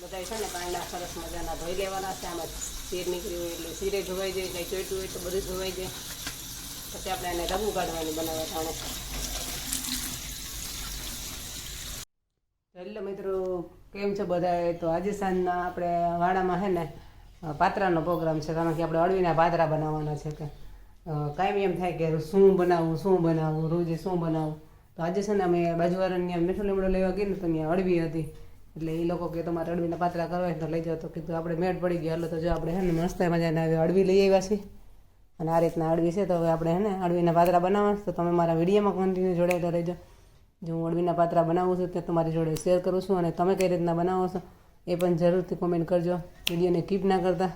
બધા છે ને કાંડા સરસ મજાના ધોઈ લેવાના છે. આમાં શીર નીકળી હોય એટલે શીરે ધોવાઈ જાય, કંઈ ચોઈટું હોય તો બધું ધોવાઈ જાય. પછી આપણે એને રગું કાઢવાની બનાવવા ટાણે. હેલો મિત્રો, કેમ છો બધા? તો આજે સાંજના આપણે વાડામાં છે ને પાત્રાનો પ્રોગ્રામ છે, કારણ કે આપણે અળવીના પાત્રા બનાવવાના છે. કે કાંઈ એમ થાય કે શું બનાવવું રોજે શું બનાવવું. તો આજે છે ને અમે બાજુવાળાની મીઠો લીમડો લેવા ગઈ ને તો ત્યાં અળવી હતી, એટલે એ લોકો કે તમારે અળવીના પાત્રા કરવા તો લઈ જાઓ. તો કીધું આપણે મેળ પડી ગયા. એટલે તો જો આપણે છે ને મસ્ત મજાના અળવી લઈ આવ્યા છીએ, અને આ રીતના અળવી છે. તો હવે આપણે છે ને અળવીના પાત્રા બનાવવા. તો તમે મારા વિડીયોમાં કન્ટિન્યુ જોડાયેલા રહેજો. જો હું અળવીના પાત્રા બનાવું છું તે તમારી જોડે શેર કરું છું, અને તમે કઈ રીતના બનાવો છો એ પણ જરૂરથી કોમેન્ટ કરજો, વિડીયોને કીપ ના કરતા.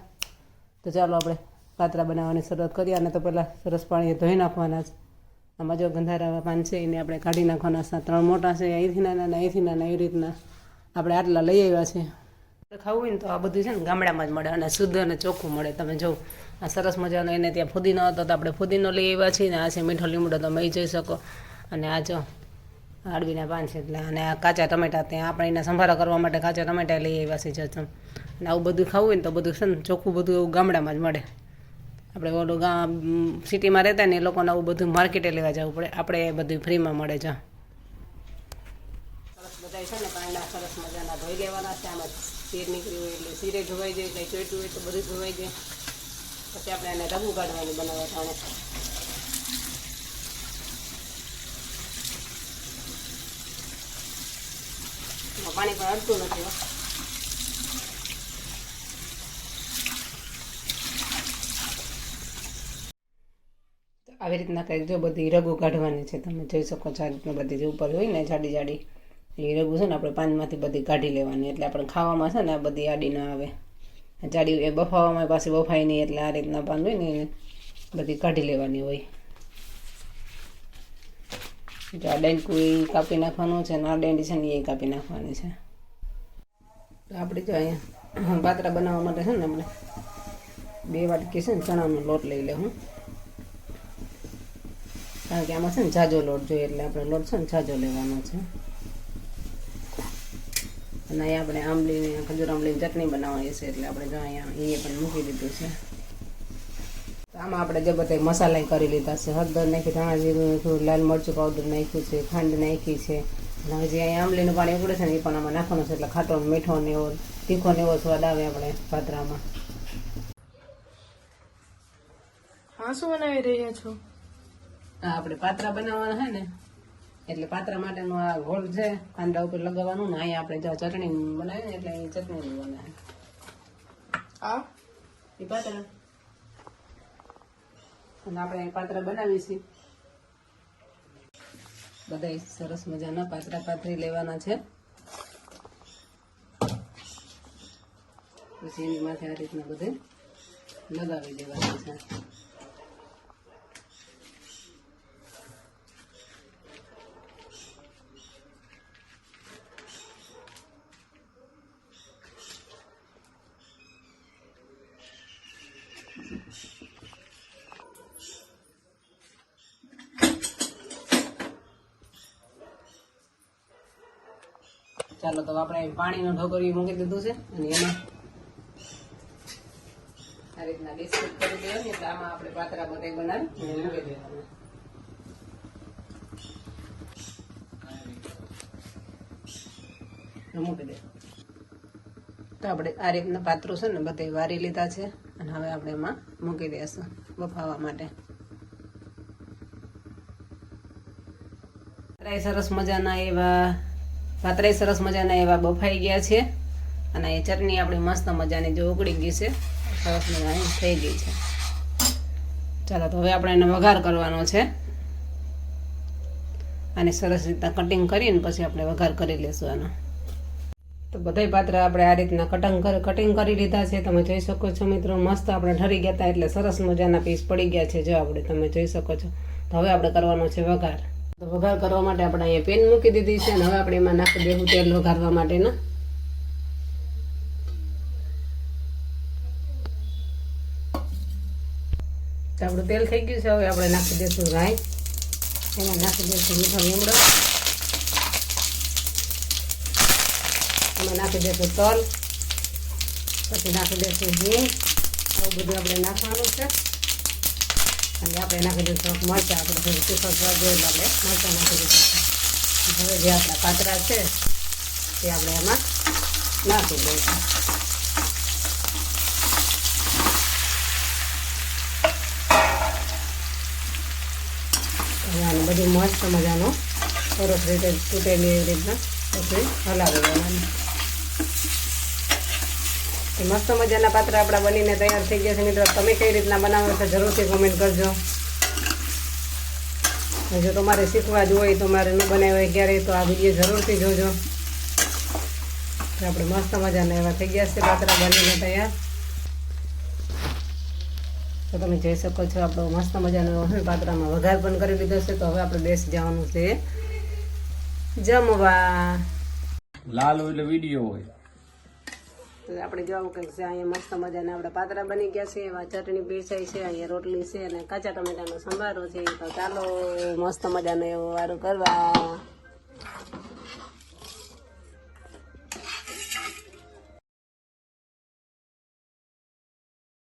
તો ચાલો આપણે પાત્રા બનાવવાની શરૂઆત કરીએ. અને તો પહેલાં સરસ પાણીએ ધોઈ નાખવાના છે. આમાં જો ગંધારા પાન છે એને આપણે કાઢી નાખવાના છે. 3 મોટા છે, અહીંથી નાના એવી રીતના આપણે આટલા લઈ આવ્યા છે. ખાવું હોય ને તો આ બધું છે ને ગામડામાં જ મળે, અને શુદ્ધ અને ચોખ્ખું મળે. તમે જો આ સરસ મજાનો એને ત્યાં ફુદીનો હતો તો આપણે ફુદીનો લઈ આવ્યા છીએ, ને આ છે મીઠો લીમડો, તમે એ જોઈ શકો. અને આ જો અળવીના પાન છે એટલે, અને આ કાચા ટમેટા, ત્યાં આપણે એને સંભારો કરવા માટે કાચા ટમેટા લઈ આવ્યા છે જચમ. અને આવું બધું ખાવું હોય ને તો બધું છે ને ચોખ્ખું બધું એવું ગામડામાં જ મળે. આપણે ઓલું સિટીમાં રહેતા ને એ લોકોને આવું બધું માર્કેટે લેવા જવું પડે, આપણે એ બધું ફ્રીમાં મળે છે. સરસ બધા છે ને કાંડા સરસ મજાના ધોઈ લેવાના છે. આમાં શીર નીકળી હોય એટલે શીરે ધોવાઈ જાય, કંઈ ચોઈટું હોય તો બધું ધોવાઈ જાય. પછી આપણે એને રગું કાઢવાની બનાવવા ટાણે. પાણી પણ અડતું નથી. આવી રીતના કંઈક જો બધી રગું કાઢવાની છે, તમે જોઈ શકો છો. આ રીતના બધી જે ઉપર હોય ને જાડી જાડી એ રગું છે ને આપણે પાનમાંથી બધી કાઢી લેવાની, એટલે આપણે ખાવામાં છે ને આ બધી આડી ના આવે. જાડી એ બફાવામાં પાછી બફાય નહીં, એટલે આ રીતના પાન હોય ને એને બધી કાઢી લેવાની હોય. જો આ ડેંકું એ કાપી નાખવાનું છે, અને આ ડેંડી છે ને એ કાપી નાખવાની છે. તો આપણે જો અહીંયા પાત્રા બનાવવા માટે છે ને આપણે 2 વાટકી છે ને ચણાનો લોટ લઈ લેવું, કારણ કે આમાં છે ને જાજો લોટ જોઈએ, એટલે આપણે લોટ છે ને જાજો લેવાનો છે. અને અહીંયા આપણે આંબલીની ખજૂર આંબલીની ચટણી બનાવવાની છે, એટલે આપણે જો અહીંયા એ પણ મૂકી દીધું છે. તો આમાં આપણે જે બધા મસાલા કરી લીધા છે, હળદર નાખી, ધાણા જીરું, થોડું લાલ મરચું પાવડર નાખ્યું છે, ખાંડ નાખી છે. અને હજી અહીંયા આંબલીનું પાણી ઉકળે છે ને એ પણ આમાં નાખવાનું છે, એટલે ખાટો મીઠો ને એવો તીખો ને એવો સ્વાદ આવે આપણે પાત્રામાં. હા, શું બનાવી રહ્યા છો? આપણે પાત્રા બનાવવાના છે ને, એટલે પાત્રા માટેનું આ ગોળ છે, કાંદા ઉપર લગાવવાનું ને. અહીંયા આપણે જો ચટણી બનાવી ને એટલે અહીં ચટણી બનાવે આ એ પાત્રા. અને આપણે પાત્રા બનાવી છીએ બધા સરસ મજાના પાત્રા પાથરી લેવાના છે. પછી એની માથે આ રીતના બધે લગાવી દેવાના છે. ચાલો, તો આપણે પાણીનો ઢોકળિયું મૂકી દીધું છે, અને એમાં આ રીતના બિસ્કુટ કરી દેવાની, એટલે આમાં આપણે પાત્રા બધા બનાવી અને મૂકી દેવાના. મૂકી દે. તો આપણે આ રીતના પાત્રો છે ને બધે વારી લીધા છે, અને હવે આપણે એમાં મૂકી દઈશું બફાવા માટે. સરસ મજાના એવા બફાઈ ગયા છે, અને એ ચટણી આપણી મસ્ત મજાની જો ઉકળી ગઈ છે, સરસ મજાની થઈ ગઈ છે. ચાલો, તો હવે આપણે એને વઘાર કરવાનો છે, અને સરસ રીતના કટિંગ કરીને પછી આપણે વઘાર કરી લઈશું એનો. તો બધાય પાત્રા આપણે આ રીતના કટિંગ કરી લીધા છે, તમે જોઈ શકો છો મિત્રો. મસ્ત આપણે ઠરી ગયા હતા, એટલે સરસ મજાના પીસ પડી ગયા છે, જો આપણે તમે જોઈ શકો છો. તો હવે આપણે કરવાનો છે વઘાર. તો વઘાર કરવા માટે આપણે અહીંયા પેન મૂકી દીધી છે, અને હવે આપણે એમાં નાખી દેવું તેલ વઘારવા માટેના. તો આપણું તેલ થઈ ગયું છે, હવે આપણે નાખી દઈશું રાઈ, એમાં નાખી દઈશું મીઠો લીમડો, એમાં નાખી દઈશું તલ, પછી નાખી દઈશું હિંગ. આવું બધું આપણે નાખવાનું છે. અને આપણે નાખી દઈશું થોડુંક મરચાં. આપણે થોડું તીખો સ્વાદ જોઈએ એટલે આપણે મરચાં નાખી દઈશું. હવે જે આપણા પાતરા છે તે આપણે એમાં નાખી દઈશું. હવે આને બધું મસ્ત મજાનું સરસ રીતે તૂટેલી એવી રીતના પછી હલાવી દેવાનું. મસ્ત મજાના પાત્ર આપણા બનીને તૈયાર થઈ ગયા છે. મિત્રો તમે કઈ રીતના બનાવો છો જરૂરથી કોમેન્ટ કરજો. જો તમારે શીખવા જ હોય, તમારે ન બનાવ્યો હોય ક્યારેય, તો આ વિડીયો જરૂરથી જોજો. આપણે મસ્ત મજાના એવા થઈ ગયા છે પાત્રા બનીને તૈયાર. તો તમે જોઈ શકો છો આપણો મસ્ત મજાનો પાત્રામાં વઘાર પણ કરી લીધો છે. તો હવે આપણે બેસી જવાનું છે જમવા. લાલ હોય એટલે વિડીયો હોય. તો આપણે જોવું કંઈક છે. અહીંયા મસ્ત મજાના આપણા પાતરા બની ગયા છે. એમાં ચટણી પીરસાઈ છે, અહીંયા રોટલી છે અને કાચા ટમેટાનો સંભારો છે. તો ચાલો મસ્ત મજાનો એવો વારો કરવા.